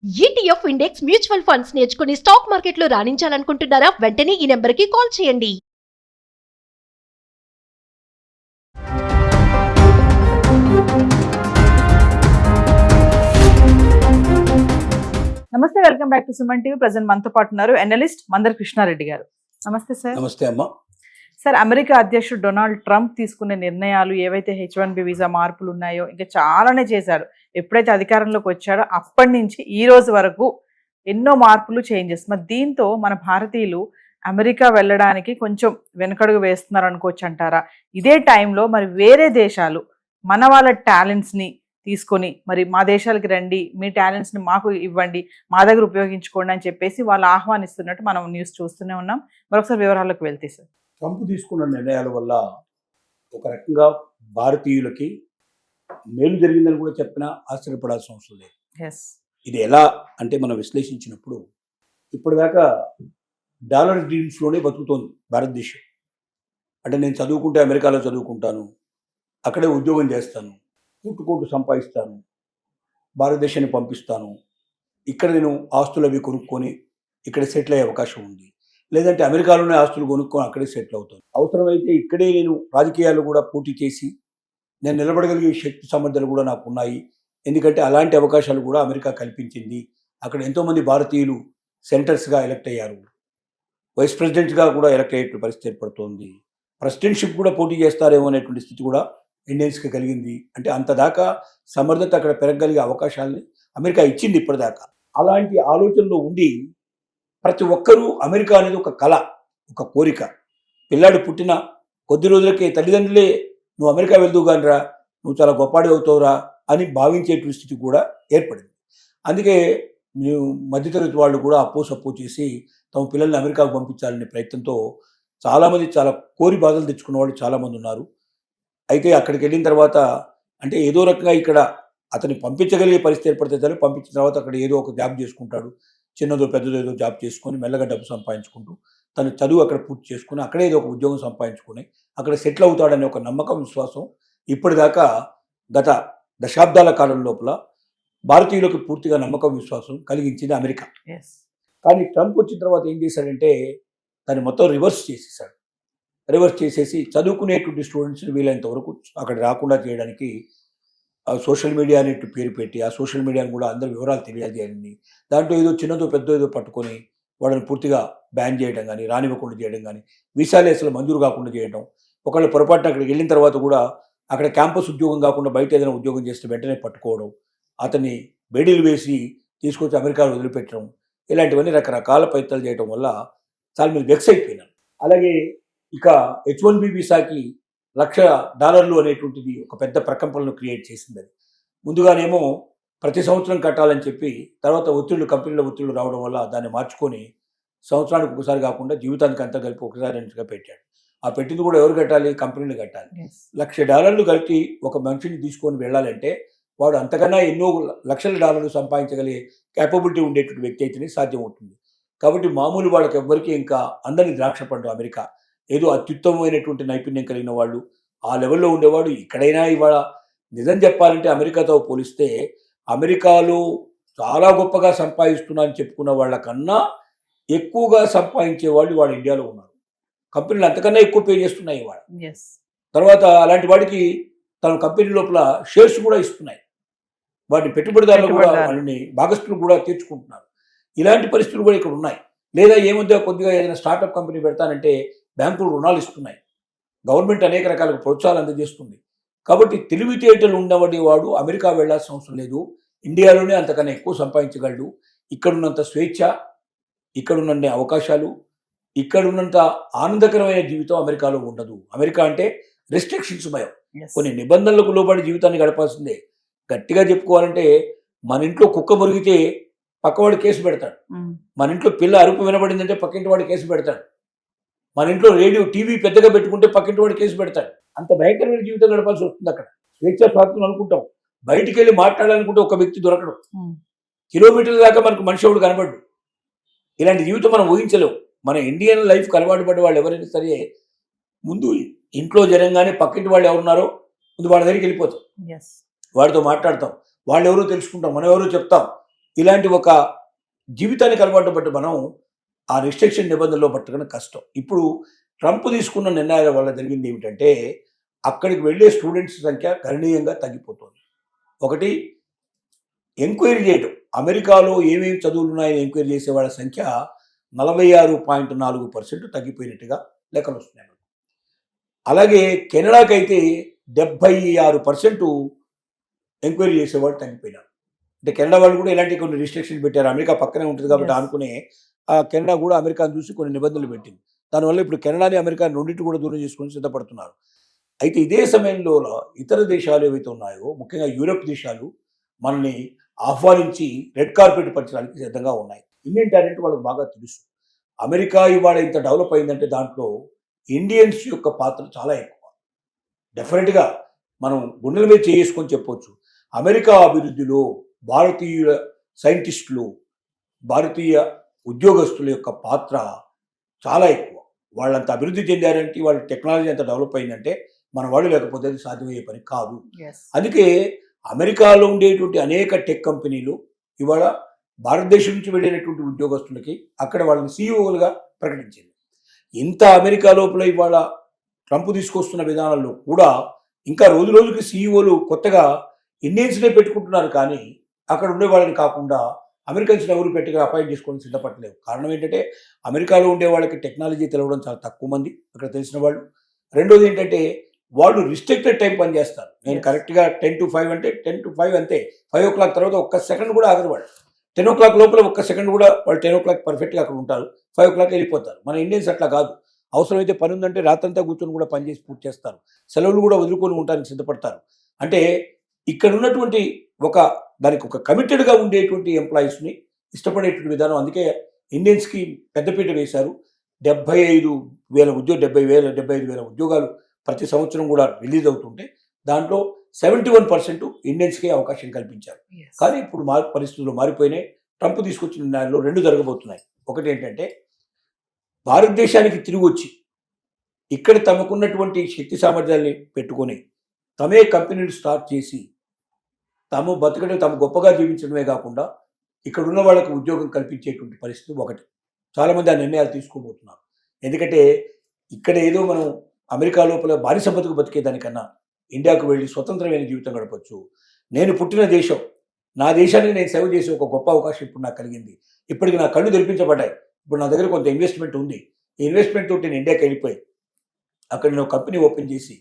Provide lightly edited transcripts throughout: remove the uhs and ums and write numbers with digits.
ETF index mutual funds నేర్చుకుని stock మార్కెట్లో రాణించాలనుకుంటున్నారా? వెంటనే ఈ నెంబర్కి కాల్ చేయండి. నమస్తే, welcome back to Suman TV. Present మనతో పాటు ఉన్నారు ఎనలిస్ట్ మందర్ కృష్ణారెడ్డి గారు. నమస్తే సార్. నమస్తే అమ్మా. సార్, అమెరికా అధ్యక్షుడు డొనాల్డ్ ట్రంప్ తీసుకునే నిర్ణయాలు ఏవైతే H1B వీసా మార్పులు ఉన్నాయో ఇంకా చాలానే చేశాడు. ఎప్పుడైతే అధికారంలోకి వచ్చాడో అప్పటి నుంచి ఈ రోజు వరకు ఎన్నో మార్పులు, చేంజెస్. మరి దీంతో మన భారతీయులు అమెరికా వెళ్ళడానికి కొంచెం వెనకడుగు వేస్తున్నారు అనుకోవచ్చు అంటారా? ఇదే టైంలో మరి వేరే దేశాలు మన వాళ్ళ టాలెంట్స్ని తీసుకొని మరి మా దేశాలకి రండి, మీ టాలెంట్స్ని మాకు ఇవ్వండి, మా దగ్గర ఉపయోగించుకోండి అని చెప్పేసి వాళ్ళు ఆహ్వానిస్తున్నట్టు మనం న్యూస్ చూస్తూనే ఉన్నాం. మరొకసారి వివరాలకు వెళ్తే సార్, ట్రంప్ తీసుకున్న నిర్ణయాల వల్ల ఒక రకంగా భారతీయులకి మేలు జరిగిందని కూడా చెప్పినా ఆశ్చర్యపడాల్సిన అవసరం లేదు. ఇది ఎలా అంటే మనం విశ్లేషించినప్పుడు ఇప్పటిదాకా డాలర్ డ్రీమ్స్లోనే బతుకుతోంది భారతదేశం. అంటే నేను చదువుకుంటే అమెరికాలో చదువుకుంటాను, అక్కడే ఉద్యోగం చేస్తాను, కోట్లు సంపాదిస్తాను, భారతదేశాన్ని పంపిస్తాను, ఇక్కడ నేను ఆస్తులు అవి కొనుక్కొని ఇక్కడ సెటిల్ అయ్యే అవకాశం ఉంది, లేదంటే అమెరికాలోనే ఆస్తులు కొనుక్కొని అక్కడే సెటిల్ అవుతాను, అవసరమైతే ఇక్కడే నేను రాజకీయాలు కూడా పోటీ చేసి నేను నిలబడగలిగే శక్తి సామర్థ్యాలు కూడా నాకు ఉన్నాయి. ఎందుకంటే అలాంటి అవకాశాలు కూడా అమెరికా కల్పించింది. అక్కడ ఎంతోమంది భారతీయులు సెనేటర్స్గా ఎలక్ట్ అయ్యారు, వైస్ ప్రెసిడెంట్గా కూడా ఎలక్ట్ అయ్యే పరిస్థితి ఏర్పడుతోంది, ప్రెసిడెంట్షిప్ కూడా పోటీ చేస్తారేమో అనేటువంటి స్థితి కూడా ఇండియన్స్కి కలిగింది. అంటే అంతదాకా సమర్థత అక్కడ పెరగగలిగే అవకాశాలని అమెరికా ఇచ్చింది ఇప్పటిదాకా. అలాంటి ఆలోచనలో ఉండి ప్రతి ఒక్కరూ అమెరికా అనేది ఒక కళ, ఒక కోరిక. పిల్లాడు పుట్టిన కొద్ది రోజులకే తల్లిదండ్రులే నువ్వు అమెరికా వెళ్దువు కానిరా, నువ్వు చాలా గొప్పవాడి అవుతావురా అని భావించేటువంటి స్థితి కూడా ఏర్పడింది. అందుకే మధ్యతరగతి వాళ్ళు కూడా అప్పో చేసి తమ పిల్లల్ని అమెరికాకు పంపించాలనే ప్రయత్నంతో చాలామంది చాలా కోరి బాధలు తెచ్చుకున్న వాళ్ళు చాలామంది ఉన్నారు. అయితే అక్కడికి వెళ్ళిన తర్వాత అంటే ఏదో రకంగా ఇక్కడ అతన్ని పంపించగలిగే పరిస్థితి ఏర్పడితే చాలు, పంపించిన తర్వాత అక్కడ ఏదో ఒక జాబ్ చేసుకుంటాడు, చిన్నదో పెద్దదో ఏదో జాబ్ చేసుకొని మెల్లగా డబ్బు సంపాదించుకుంటూ తన చదువు అక్కడ పూర్తి చేసుకుని అక్కడే ఏదో ఒక ఉద్యోగం సంపాదించుకొని అక్కడ సెటిల్ అవుతాడనే ఒక నమ్మకం, విశ్వాసం ఇప్పటిదాకా గత దశాబ్దాల కాలం లోపల భారతీయులకు పూర్తిగా నమ్మకం, విశ్వాసం కలిగించింది అమెరికా. కానీ ట్రంప్ వచ్చిన తర్వాత ఏం చేశాడంటే దాన్ని మొత్తం రివర్స్ చేసేసి చదువుకునేటువంటి స్టూడెంట్స్ని వీలైనంత వరకు అక్కడ రాకుండా చేయడానికి సోషల్ మీడియా అనేట్టు పేరు పెట్టి ఆ సోషల్ మీడియాను కూడా అందరి వివరాలు తెలియజేయాలని, దాంట్లో ఏదో చిన్నదో పెద్దో ఏదో పట్టుకొని వాళ్ళని పూర్తిగా బ్యాన్ చేయడం కానీ, రానివ్వకుండా చేయడం కానీ, వీసాలు అసలు మంజూరు కాకుండా చేయడం, ఒకళ్ళు పొరపాటున అక్కడికి వెళ్ళిన తర్వాత కూడా అక్కడ క్యాంపస్ ఉద్యోగం కాకుండా బయట ఏదైనా ఉద్యోగం చేస్తే వెంటనే పట్టుకోవడం, అతన్ని బేడీలు వేసి తీసుకొచ్చి అమెరికాలో వదిలిపెట్టడం, ఇలాంటివన్నీ రకరకాల ప్రయత్నాలు చేయడం వల్ల చాలా మీరు వెక్స్ అయిపోయినాను. అలాగే ఇక H1B వీసాకి $1,00,000 అనేటువంటిది ఒక పెద్ద ప్రకంపనను క్రియేట్ చేసింది. అది ముందుగానేమో ప్రతి సంవత్సరం కట్టాలని చెప్పి తర్వాత కంపెనీల ఒత్తిళ్లు రావడం వల్ల దాన్ని మార్చుకొని సంవత్సరానికి ఒకసారి కాకుండా జీవితానికి అంతా కలిపి ఒకసారి అన్నట్టుగా పెట్టాడు. ఆ పెట్టింది కూడా ఎవరు కట్టాలి? కంపెనీలు కట్టాలి. $1,00,000 కలిపి ఒక మనిషిని తీసుకొని వెళ్ళాలంటే వాడు అంతకన్నా ఎన్నో లక్షల డాలర్లు సంపాదించగలిగే క్యాపబిలిటీ ఉండేటువంటి వ్యక్తి అయితేనే సాధ్యమవుతుంది. కాబట్టి మామూలు వాళ్ళకి ఎవ్వరికీ ఇంకా అందని ద్రాక్ష పండు అమెరికా. ఏదో అత్యుత్తమమైనటువంటి నైపుణ్యం కలిగిన వాళ్ళు ఆ లెవెల్లో ఉండేవాడు. ఇక్కడైనా ఇవాళ నిజం చెప్పాలంటే అమెరికాతో పోలిస్తే అమెరికాలో చాలా గొప్పగా సంపాదిస్తున్నా అని చెప్పుకున్న వాళ్ళకన్నా ఎక్కువగా సంపాదించే వాళ్ళు వాళ్ళ ఇండియాలో ఉన్నారు. కంపెనీలు అంతకన్నా ఎక్కువ పే చేస్తున్నాయి ఇవాళ. తర్వాత అలాంటి వాడికి తన కంపెనీ లోపల షేర్స్ కూడా ఇస్తున్నాయి. వాటిని పెట్టుబడిదారులు కూడా వాళ్ళని భాగస్తులు కూడా తీర్చుకుంటున్నారు. ఇలాంటి పరిస్థితులు కూడా ఇక్కడ ఉన్నాయి. లేదా ఏముందో కొద్దిగా ఏదైనా స్టార్టప్ కంపెనీ పెడతానంటే బ్యాంకులు రుణాలు ఇస్తున్నాయి, గవర్నమెంట్ అనేక రకాల ప్రోత్సాహాలు అందజేస్తుంది. కాబట్టి తెలివితేటలు ఉండబడి వాడు అమెరికా వెళ్లాల్సిన అవసరం లేదు, ఇండియాలోనే అంతకన్నా ఎక్కువ సంపాదించగలడు. ఇక్కడున్నంత స్వేచ్ఛ, ఇక్కడున్న అవకాశాలు, ఇక్కడున్నంత ఆనందకరమైన జీవితం అమెరికాలో ఉండదు. అమెరికా అంటే రెస్ట్రిక్షన్స్ భయం, కొన్ని నిబంధనలకు లోబడి జీవితాన్ని గడపాల్సిందే. గట్టిగా చెప్పుకోవాలంటే మన ఇంట్లో కుక్క మురిగితే పక్కవాడు కేసు పెడతాడు, మన ఇంట్లో పిల్ల అరుపు వినబడిందంటే పక్కింటి వాడు కేసు పెడతాడు, మన ఇంట్లో రేడియో టీవీ పెద్దగా పెట్టుకుంటే పక్కింటి వాడు కేసు పెడతాడు. అంత భయంకరమైన జీవితం గడపాల్సి వస్తుంది అక్కడ. స్వేచ్ఛ స్వాతంత్రం అనుకుంటాం, బయటికి వెళ్ళి మాట్లాడాలనుకుంటే ఒక వ్యక్తి దొరకడం, కిలోమీటర్ల దాకా మనకు మనిషి ఎవడు కనబడ్డు. ఇలాంటి జీవితం మనం ఊహించలేము. మన ఇండియన్ లైఫ్కి అలవాటు పడే వాళ్ళు ఎవరైనా సరే ముందు ఇంట్లో జనంగానే పక్కింటి వాళ్ళు ఎవరున్నారో ముందు వాళ్ళ దగ్గరికి వెళ్ళిపోతాం, వాడితో మాట్లాడతాం, వాళ్ళు ఎవరో తెలుసుకుంటాం, మనం ఎవరో చెప్తాం, ఇలాంటి ఒక జీవితానికి అలవాటు పట్టి మనం ఆ రిస్ట్రిక్షన్ నిబంధనలో పట్టడం కష్టం. ఇప్పుడు ట్రంప్ తీసుకున్న నిర్ణయాల వల్ల జరిగింది ఏమిటంటే అక్కడికి వెళ్ళే స్టూడెంట్స్ సంఖ్య గణనీయంగా తగ్గిపోతుంది. ఒకటి, ఎంక్వైరీ చేయడం, అమెరికాలో ఏమేమి చదువులు ఉన్నాయని ఎంక్వైరీ చేసే వాళ్ళ సంఖ్య 46.4% తగ్గిపోయినట్టుగా లెక్కలు వస్తున్నాయి. అలాగే కెనడాకైతే 76% ఎంక్వైరీ చేసేవాళ్ళు తగ్గిపోయినారు. అంటే కెనడా వాళ్ళు కూడా ఇలాంటి కొన్ని రిస్ట్రిక్షన్ పెట్టారు. అమెరికా పక్కనే ఉంటుంది కాబట్టి Yes. అనుకునే ఆ కెనడా కూడా అమెరికాను చూసి కొన్ని నిబంధనలు పెట్టింది. దానివల్ల ఇప్పుడు కెనడాని అమెరికా రెండింటి కూడా దూరం చేసుకొని సిద్ధపడుతున్నారు. అయితే ఇదే సమయంలో ఇతర దేశాలు ఏవైతే ఉన్నాయో, ముఖ్యంగా యూరప్ దేశాలు మనల్ని ఆహ్వానించి రెడ్ కార్పెట్ పంచడానికి సిద్ధంగా ఉన్నాయి. ఇండియన్ టాలెంట్ వాళ్ళకి బాగా తెలుసు. అమెరికా ఇవాళ ఇంత డెవలప్ అయిందంటే దాంట్లో ఇండియన్స్ యొక్క పాత్ర చాలా ఎక్కువ. డెఫినెట్గా మనం గుండెల మీద చేసుకొని చెప్పొచ్చు, అమెరికా అభివృద్ధిలో భారతీయ సైంటిస్టులు, భారతీయ ఉద్యోగస్తుల యొక్క పాత్ర చాలా ఎక్కువ. వాళ్ళంత అభివృద్ధి చెందారంటే, వాళ్ళ టెక్నాలజీ అంత డెవలప్ అయిందంటే మన వాళ్ళు లేకపోతే అది సాధ్యమయ్యే పని కాదు. Yes. అందుకే అమెరికాలో ఉండేటువంటి అనేక టెక్ కంపెనీలు ఇవాళ భారతదేశం నుంచి వెళ్ళినటువంటి ఉద్యోగస్తులకి అక్కడ వాళ్ళని సీఈఓలుగా ప్రకటించింది. ఇంత అమెరికా లోపల ఇవాళ ట్రంప్ తీసుకొస్తున్న విధానాల్లో కూడా ఇంకా రోజు రోజుకి సీఈఓలు కొత్తగా ఇండియన్స్నే పెట్టుకుంటున్నారు, కానీ అక్కడ ఉండే వాళ్ళని కాకుండా అమెరికన్స్ని ఎవరు పెట్టిగా అపాయింట్ చేసుకొని సిద్ధపడలేవు. కారణం ఏంటంటే అమెరికాలో ఉండే వాళ్ళకి టెక్నాలజీ తెలవడం చాలా తక్కువ మంది అక్కడ తెలిసిన వాళ్ళు. రెండోది ఏంటంటే వాళ్ళు రిస్ట్రిక్టెడ్ టైం పనిచేస్తారు. నేను Yes. కరెక్ట్గా 10 to 5 అంటే 10 to 5 అంతే. 5 o'clock తర్వాత ఒక్క సెకండ్ కూడా ఆగరు వాళ్ళు. 10 o'clock లోపల ఒక్క సెకండ్ కూడా వాళ్ళు 10 o'clock పర్ఫెక్ట్గా అక్కడ ఉంటారు. 5 o'clock వెళ్ళిపోతారు. మన ఇండియన్స్ అట్లా కాదు. అవసరమైతే పని ఉందంటే రాత్రంతా కూర్చొని కూడా పని చేసి పూర్తి చేస్తారు. సెలవులు కూడా వదులుకొని ఉండడానికి సిద్ధపడతారు. అంటే ఇక్కడ ఉన్నటువంటి దానికి ఒక కమిటెడ్గా ఉండేటువంటి ఎంప్లాయీస్ని ఇష్టపడేటువంటి విధానం. అందుకే ఇండియన్స్కి పెద్దపీట వేశారు. 75,000 ఉద్యోగాలు ప్రతి సంవత్సరం కూడా రిలీజ్ అవుతుంటే దాంట్లో 71% ఇండియన్స్కే అవకాశం కల్పించారు. Yes. కానీ ఇప్పుడు పరిస్థితులు మారిపోయినాయి. ట్రంప్ తీసుకొచ్చిన నిర్ణయాల్లో 2 జరగబోతున్నాయి. ఒకటి ఏంటంటే భారతదేశానికి తిరిగి వచ్చి ఇక్కడ తమకున్నటువంటి శక్తి సామర్థ్యాన్ని పెట్టుకొని తమే కంపెనీలు స్టార్ట్ చేసి తాము బతకడం, తాము గొప్పగా జీవించడమే కాకుండా ఇక్కడ ఉన్న వాళ్ళకి ఉద్యోగం కల్పించేటువంటి పరిస్థితి ఒకటి. చాలామంది ఆ నిర్ణయాలు తీసుకోబోతున్నారు. ఎందుకంటే ఇక్కడ ఏదో మనం అమెరికా లోపల బానిస బతుకు బతికేదానికన్నా ఇండియాకు వెళ్ళి స్వతంత్రమైన జీవితం గడపచ్చు. నేను పుట్టిన దేశం, నా దేశానికి నేను సేవ చేసే ఒక గొప్ప అవకాశం ఇప్పుడు నాకు కలిగింది. ఇప్పటికి నా కళ్ళు తెరిపించబడ్డాయి. ఇప్పుడు నా దగ్గర కొంత ఇన్వెస్ట్మెంట్ ఉంది. ఈ ఇన్వెస్ట్మెంట్ తోటి నేను ఇండియాకి వెళ్ళిపోయి అక్కడ నేను కంపెనీ ఓపెన్ చేసి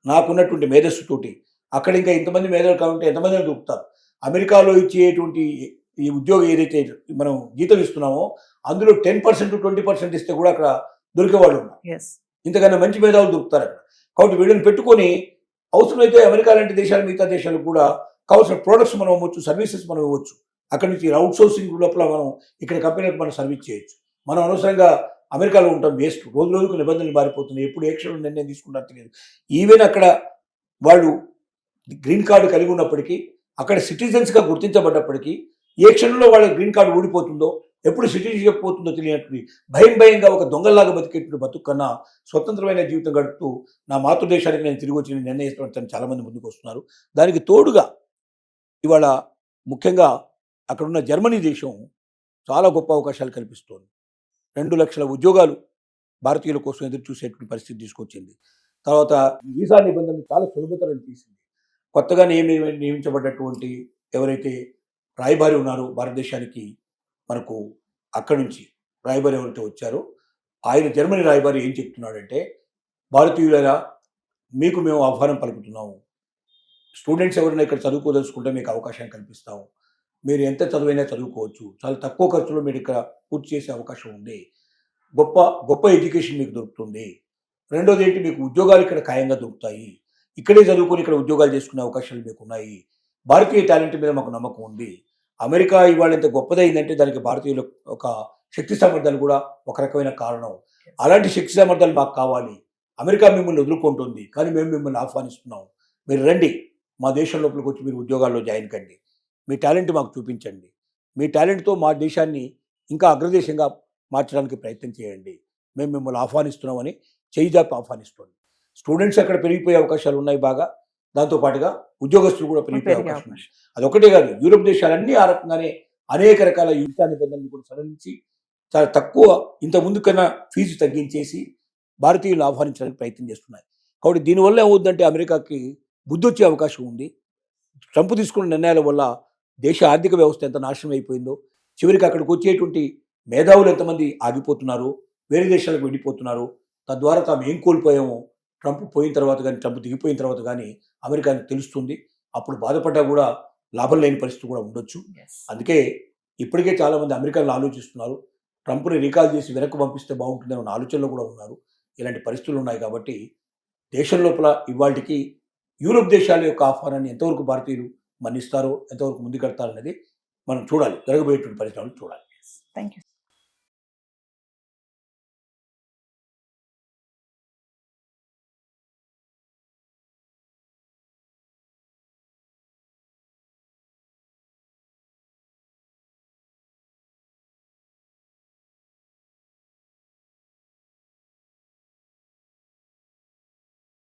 నాకున్నటువంటి మేధస్సుతోటి అక్కడ ఇంకా ఇంతమంది మేధావులు కావాలంటే ఎంతమందిని దొరుకుతారు. అమెరికాలో ఇచ్చేటువంటి ఈ ఉద్యోగం ఏదైతే మనం జీతం ఇస్తున్నామో అందులో 10% 20% ఇస్తే కూడా అక్కడ దొరికేవాళ్ళు ఉన్నారు. Yes. ఇంతకన్నా మంచి మేధావులు దొరుకుతారు అక్కడ. కాబట్టి వీళ్ళని పెట్టుకొని అవసరమైతే అమెరికా లాంటి దేశాలు, మిగతా దేశాలకు కూడా కావాల్సిన ప్రోడక్ట్స్ మనం ఇవ్వచ్చు, సర్వీసెస్ మనం ఇవ్వచ్చు. అక్కడి నుంచి అవుట్ సోర్సింగ్ లోపల మనం ఇక్కడ కంపెనీలకు మనం సర్వీస్ చేయొచ్చు. మనం అనవసరంగా అమెరికాలో ఉంటాం వేస్ట్. రోజు రోజుకు నిబంధనలు మారిపోతున్నాయి. ఎప్పుడు ఏ క్షణంలో నిర్ణయం తీసుకుంటారో తెలియదు. ఈవెన్ అక్కడ వాళ్ళు గ్రీన్ కార్డు కలిగి ఉన్నప్పటికీ, అక్కడ సిటిజన్స్గా గుర్తించబడ్డప్పటికీ ఏ క్షణంలో వాళ్ళ గ్రీన్ కార్డు ఊడిపోతుందో, ఎప్పుడు సిటిజన్షిప్ పోతుందో తెలియనటువంటి భయంగా ఒక దొంగల్లాగా బతికేటువంటి బతుకు కన్నా స్వతంత్రమైన జీవితం గడుపుతూ నా మాతృదేశానికి నేను తిరిగి వచ్చి నిర్ణయిస్తాను చాలామంది ముందుకు వస్తున్నారు. దానికి తోడుగా ఇవాళ ముఖ్యంగా అక్కడున్న జర్మనీ దేశం చాలా గొప్ప అవకాశాలు కల్పిస్తోంది. 2 లక్షల ఉద్యోగాలు భారతీయుల కోసం ఎదురు చూసేటువంటి పరిస్థితి తీసుకొచ్చింది. తర్వాత వీసా నిబంధనలు చాలా సులభతరం చేసింది. కొత్తగా నియమించబడ్డటువంటి ఎవరైతే రాయబారి ఉన్నారో భారతదేశానికి, మనకు అక్కడి నుంచి రాయబారి ఎవరైతే వచ్చారో ఆయన జర్మనీ రాయబారి ఏం చెప్తున్నాడంటే, భారతీయులరా మీకు మేము ఆహ్వానం పలుకుతున్నాము. స్టూడెంట్స్ ఎవరైనా ఇక్కడ చదువుకోదలుచుకుంటే మీకు అవకాశం కల్పిస్తాము. మీరు ఎంత చదువైనా చదువుకోవచ్చు. చాలా తక్కువ ఖర్చులో మీరు ఇక్కడ పూర్తి చేసే అవకాశం ఉంది. గొప్ప ఎడ్యుకేషన్ మీకు దొరుకుతుంది. రెండోది ఏంటి, మీకు ఉద్యోగాలు ఇక్కడ ఖాయంగా దొరుకుతాయి. ఇక్కడే చదువుకొని ఇక్కడ ఉద్యోగాలు చేసుకునే అవకాశాలు మీకు ఉన్నాయి. భారతీయ టాలెంట్ మీద మాకు నమ్మకం ఉంది. అమెరికా ఇవాళ ఎంత గొప్పదైందంటే దానికి భారతీయుల ఒక శక్తి సామర్థ్యాలు కూడా ఒక రకమైన కారణం. అలాంటి శక్తి సామర్థ్యాలు మాకు కావాలి. అమెరికా మిమ్మల్ని వదులుకుంటుంది, కానీ మేము మిమ్మల్ని ఆహ్వానిస్తున్నాం. మీరు రండి, మా దేశం లోపలికి వచ్చి మీరు ఉద్యోగాల్లో జాయిన్ కండి. మీ టాలెంట్ మాకు చూపించండి. మీ టాలెంట్తో మా దేశాన్ని ఇంకా అగ్రదేశంగా మార్చడానికి ప్రయత్నం చేయండి. మేము మిమ్మల్ని ఆహ్వానిస్తున్నామని చేయిజాపి ఆహ్వానిస్తుంది. స్టూడెంట్స్ అక్కడ పెరిగిపోయే అవకాశాలు ఉన్నాయి బాగా. దాంతోపాటుగా ఉద్యోగస్తులు కూడా పెరిగిపోయే అవకాశం ఉంది. అదొకటే కాదు, యూరోప్ దేశాలన్నీ ఆ రకంగానే అనేక రకాల యుద్ధ నిబంధనలు కూడా సడలించి చాలా తక్కువ ఇంత ముందు కన్నా ఫీజు తగ్గించేసి భారతీయులు ఆహ్వానించడానికి ప్రయత్నం చేస్తున్నాయి. కాబట్టి దీనివల్ల ఏమవుద్దంటే అమెరికాకి బుద్ధి వచ్చే అవకాశం ఉంది. ట్రంప్ తీసుకున్న నిర్ణయాల వల్ల దేశ ఆర్థిక వ్యవస్థ ఎంత నాశనం అయిపోయిందో, చివరికి అక్కడికి వచ్చేటువంటి మేధావులు ఎంతమంది ఆగిపోతున్నారు, వేరే దేశాలకు వెళ్ళిపోతున్నారు, తద్వారా తాము ఏం కోల్పోయామో ట్రంప్ పోయిన తర్వాత కానీ, ట్రంప్ దిగిపోయిన తర్వాత కానీ అమెరికాకి తెలుస్తుంది. అప్పుడు బాధపడ్డా కూడా లాభం లేని పరిస్థితి కూడా ఉండొచ్చు. అందుకే ఇప్పటికే చాలామంది అమెరికాలో ఆలోచిస్తున్నారు, ట్రంప్ని రీకాల్ చేసి వెనక్కి పంపిస్తే బాగుంటుందని ఉన్న ఆలోచనలో కూడా ఉన్నారు. ఇలాంటి పరిస్థితులు ఉన్నాయి కాబట్టి దేశం లోపల ఇవాళకి యూరోప్ దేశాల యొక్క ఆహ్వానాన్ని ఎంతవరకు భారతీయులు మన్నిస్తారో, ఎంతవరకు ముందుకెడతారనేది మనం చూడాలి. జరగబోయేటువంటి పరిస్థితులు చూడాలి. Thank you.